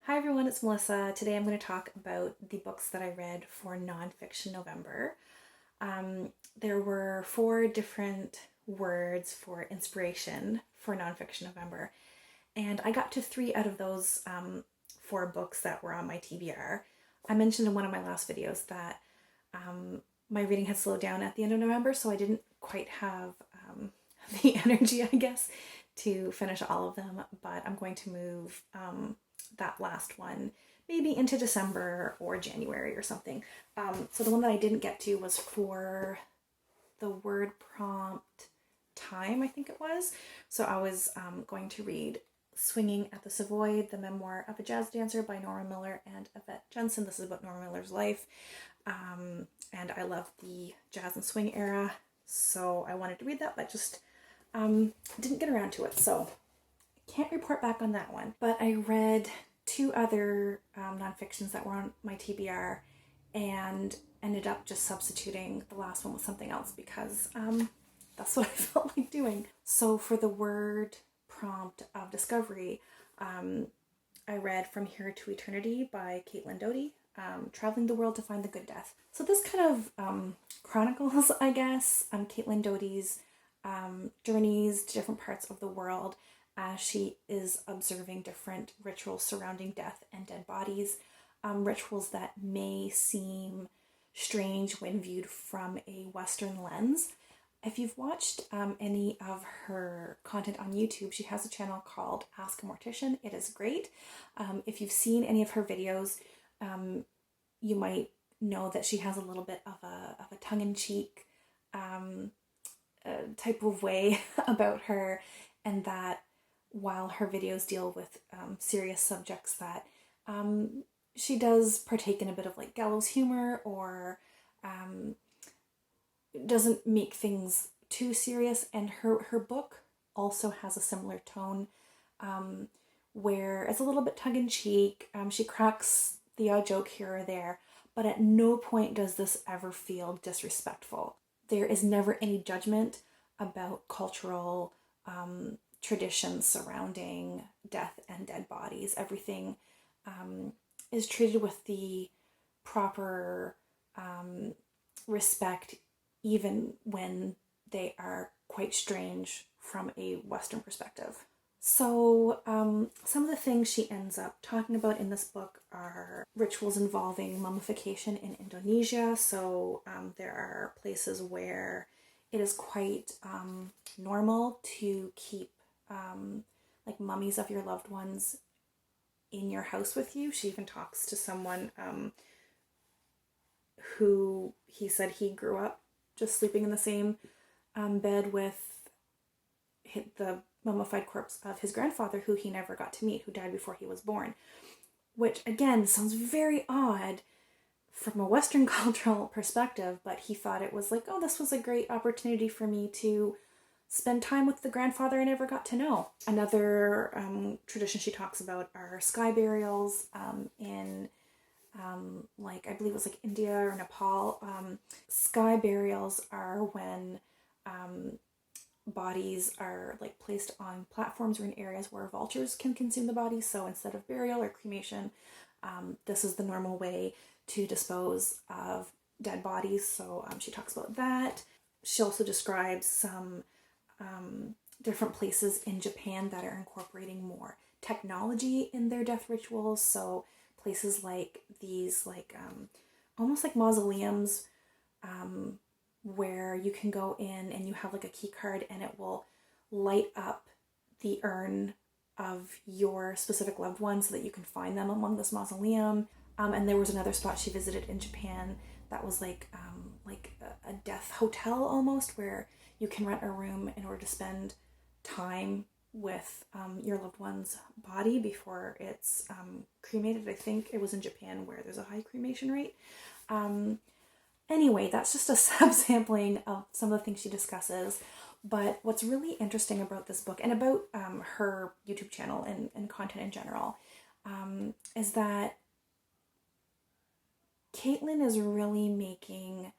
Hi everyone, it's Melissa. Today I'm going to talk about the books that I read for Nonfiction November. There were 4 different words for inspiration for Nonfiction November, and I got to 3 out of those 4 books that were on my TBR. I mentioned in one of my last videos that my reading had slowed down at the end of November, so I didn't quite have the energy, I guess, to finish all of them, but I'm going to move that last one maybe into December or January or something. So the one that I didn't get to was for the word prompt time, I think it was. So I was going to read Swinging at the Savoy, the Memoir of a Jazz Dancer by Norma Miller and Evette Jensen. This is about Norma Miller's life. And I love the jazz and swing era, so I wanted to read that, but just didn't get around to it. So can't report back on that one. But I read 2 other nonfictions that were on my TBR and ended up just substituting the last one with something else because that's what I felt like doing. So for the word prompt of discovery, I read From Here to Eternity by Doughty, Traveling the World to Find the Good Death. So this kind of chronicles, I guess, Doughty's journeys to different parts of the world as she is observing different rituals surrounding death and dead bodies, rituals that may seem strange when viewed from a Western lens. If you've watched any of her content on YouTube, she has a channel called Ask a Mortician. It is great. If you've seen any of her videos, you might know that she has a little bit of a tongue-in-cheek type of way about her, and that while her videos deal with serious subjects, that she does partake in a bit of like gallows humor, or doesn't make things too serious. And her book also has a similar tone, where it's a little bit tongue-in-cheek. She cracks the odd joke here or there, but at no point does this ever feel disrespectful. There is never any judgment about cultural traditions surrounding death and dead bodies. Everything is treated with the proper respect, even when they are quite strange from a Western perspective. So some of the things she ends up talking about in this book are rituals involving mummification in Indonesia. So there are places where it is quite normal to keep like mummies of your loved ones in your house with you. She even talks to someone who he said he grew up just sleeping in the same bed with the mummified corpse of his grandfather, who he never got to meet, who died before he was born. Which, again, sounds very odd from a Western cultural perspective, but he thought it was like, oh, this was a great opportunity for me to spend time with the grandfather I never got to know. Another tradition she talks about are sky burials in like, I believe it was like India or Nepal. Sky burials are when bodies are like placed on platforms or in areas where vultures can consume the body. So instead of burial or cremation, this is the normal way to dispose of dead bodies. So she talks about that. She also describes some different places in Japan that are incorporating more technology in their death rituals. So places like these, like almost like mausoleums, where you can go in and you have like a key card and it will light up the urn of your specific loved one so that you can find them among this mausoleum. And there was another spot she visited in Japan that was like a death hotel almost, where you can rent a room in order to spend time with your loved one's body before it's cremated. I think it was in Japan where there's a high cremation rate. Anyway, that's just a subsampling of some of the things she discusses. But what's really interesting about this book and about her YouTube channel and content in general is that Caitlin is really making,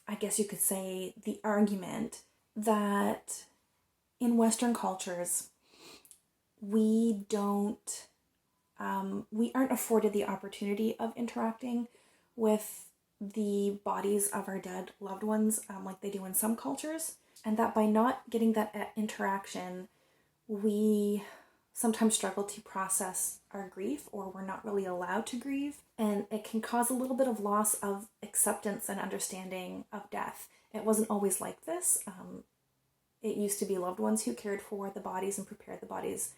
I guess you could say, the argument that in Western cultures, we don't we aren't afforded the opportunity of interacting with the bodies of our dead loved ones like they do in some cultures. And that by not getting that interaction, we sometimes struggle to process our grief, or we're not really allowed to grieve. And it can cause a little bit of loss of acceptance and understanding of death. It wasn't always like this. It used to be loved ones who cared for the bodies and prepared the bodies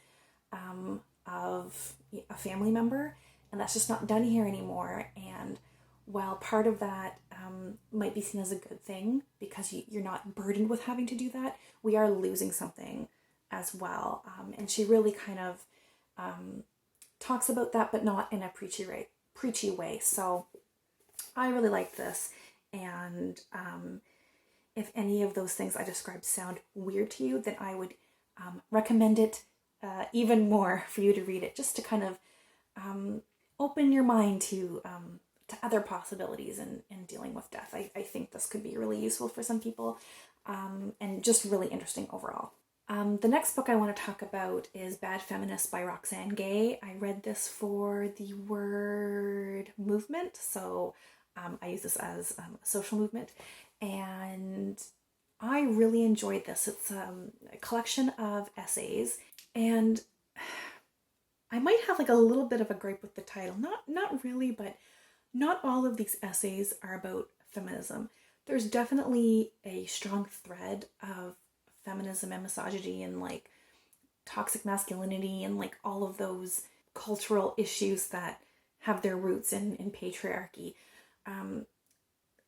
of a family member. And that's just not done here anymore. And while part of that might be seen as a good thing because you're not burdened with having to do that, we are losing something as well. And she really kind of talks about that, but not in a preachy way. So I really like this. And if any of those things I described sound weird to you, then I would recommend it even more for you to read it, just to kind of open your mind to other possibilities in dealing with death. I think this could be really useful for some people and just really interesting overall. The next book I want to talk about is Bad Feminist by Roxane Gay. I read this for the word movement, so I use this as a social movement, and I really enjoyed this. It's a collection of essays, and I might have like a little bit of a gripe with the title. Not really, but not all of these essays are about feminism. There's definitely a strong thread of feminism and misogyny and like toxic masculinity and like all of those cultural issues that have their roots in patriarchy.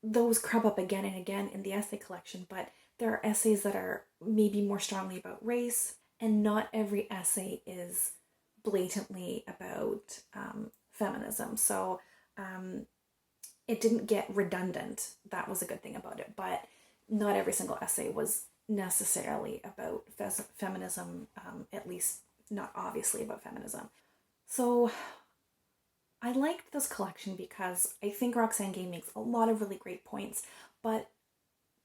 Those crop up again and again in the essay collection, but there are essays that are maybe more strongly about race, and not every essay is blatantly about feminism. So it didn't get redundant. That was a good thing about it, but not every single essay was necessarily about feminism, at least not obviously about feminism. So I liked this collection because I think Roxane Gay makes a lot of really great points, but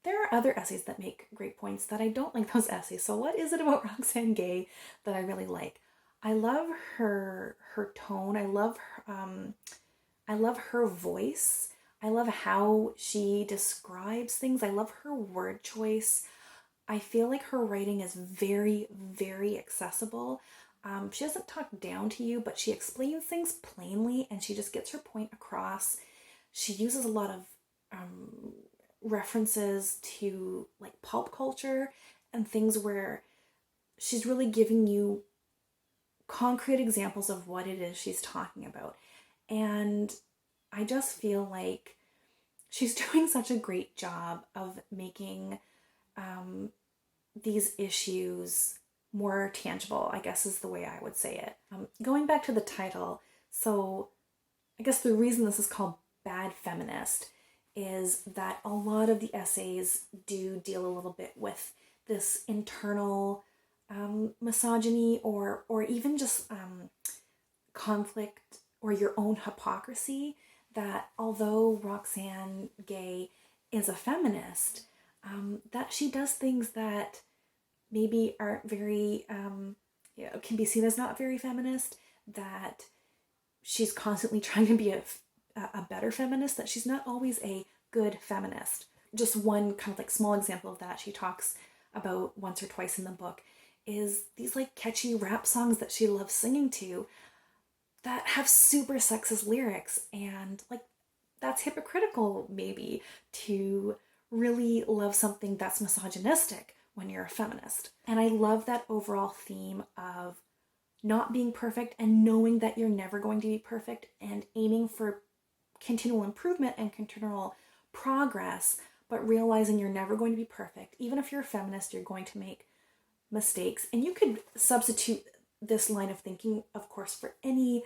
there are other essays that make great points that I don't like those essays. So what is it about Roxane Gay that I really like? I love her tone. I love her voice. I love how she describes things. I love her word choice. I feel like her writing is very, very accessible. She doesn't talk down to you, but she explains things plainly and she just gets her point across. She uses a lot of references to like pulp culture and things where she's really giving you concrete examples of what it is she's talking about. And I just feel like she's doing such a great job of making these issues more tangible, I guess is the way I would say it. Going back to the title, so I guess the reason this is called Bad Feminist is that a lot of the essays do deal a little bit with this internal misogyny or even just conflict or your own hypocrisy, that although Roxane Gay is a feminist, that she does things that maybe aren't very, can be seen as not very feminist, that she's constantly trying to be a better feminist, that she's not always a good feminist. Just one kind of like small example of that she talks about once or twice in the book is these like catchy rap songs that she loves singing to that have super sexist lyrics, and like that's hypocritical maybe to really love something that's misogynistic when you're a feminist. And I love that overall theme of not being perfect and knowing that you're never going to be perfect and aiming for continual improvement and continual progress, but realizing you're never going to be perfect. Even if you're a feminist, you're going to make mistakes. And you could substitute this line of thinking, of course, for any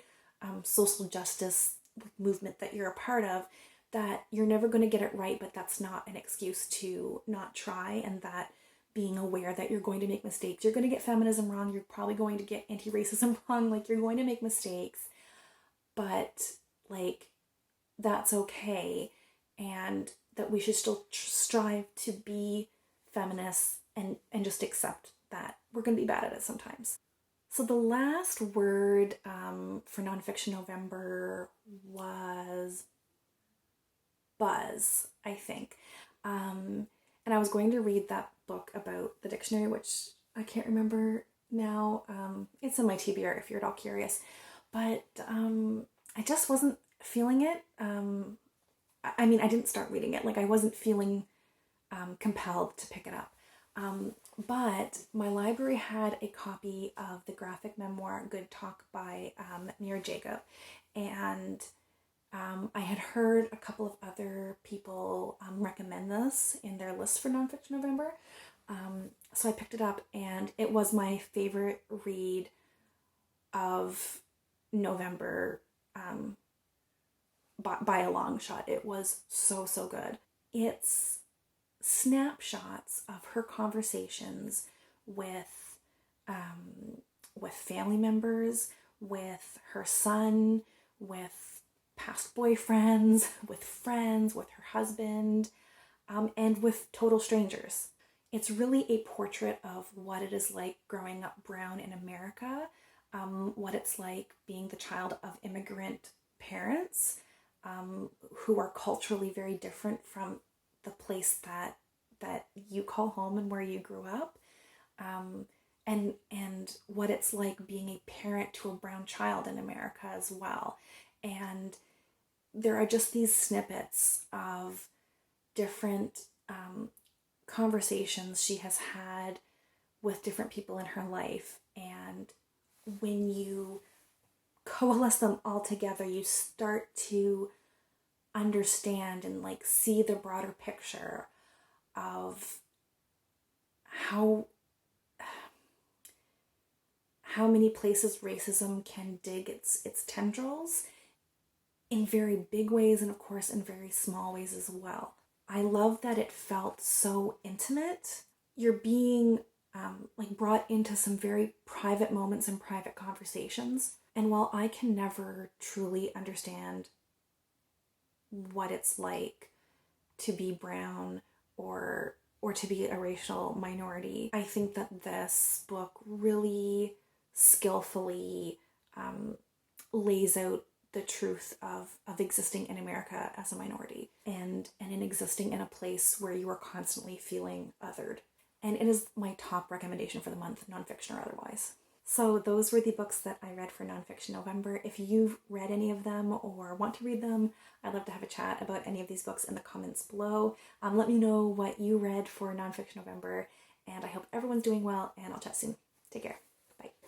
social justice movement that you're a part of, that you're never going to get it right, but that's not an excuse to not try, and that being aware that you're going to make mistakes. You're going to get feminism wrong. You're probably going to get anti-racism wrong. Like, you're going to make mistakes, but like, that's okay. And that we should still strive to be feminists and just accept that we're going to be bad at it sometimes. So the last word for Nonfiction November was buzz, I think. And I was going to read that book about the dictionary, which I can't remember now. It's in my TBR if you're at all curious. But I just wasn't feeling it. I mean, I didn't start reading it. Like, I wasn't feeling compelled to pick it up. But my library had a copy of the graphic memoir Good Talk by Mira, and I had heard a couple of other people recommend this in their list for Nonfiction November. So I picked it up, and it was my favorite read of November by a long shot. It was so, so good. It's snapshots of her conversations with family members, with her son, with past boyfriends, with friends, with her husband, and with total strangers. It's really a portrait of what it is like growing up brown in America, what it's like being the child of immigrant parents who are culturally very different from the place that you call home and where you grew up, and what it's like being a parent to a brown child in America as well. And there are just these snippets of different conversations she has had with different people in her life, and when you coalesce them all together, you start to understand and like see the broader picture of how many places racism can dig its tendrils in very big ways, and of course in very small ways as well. I love that it felt so intimate. You're being like brought into some very private moments and private conversations. And while I can never truly understand what it's like to be brown or to be a racial minority, I think that this book really skillfully lays out the truth of existing in America as a minority, and in existing in a place where you are constantly feeling othered. And it is my top recommendation for the month, nonfiction or otherwise. So those were the books that I read for Nonfiction November. If you've read any of them or want to read them, I'd love to have a chat about any of these books in the comments below. Let me know what you read for Nonfiction November, and I hope everyone's doing well, and I'll chat soon. Take care.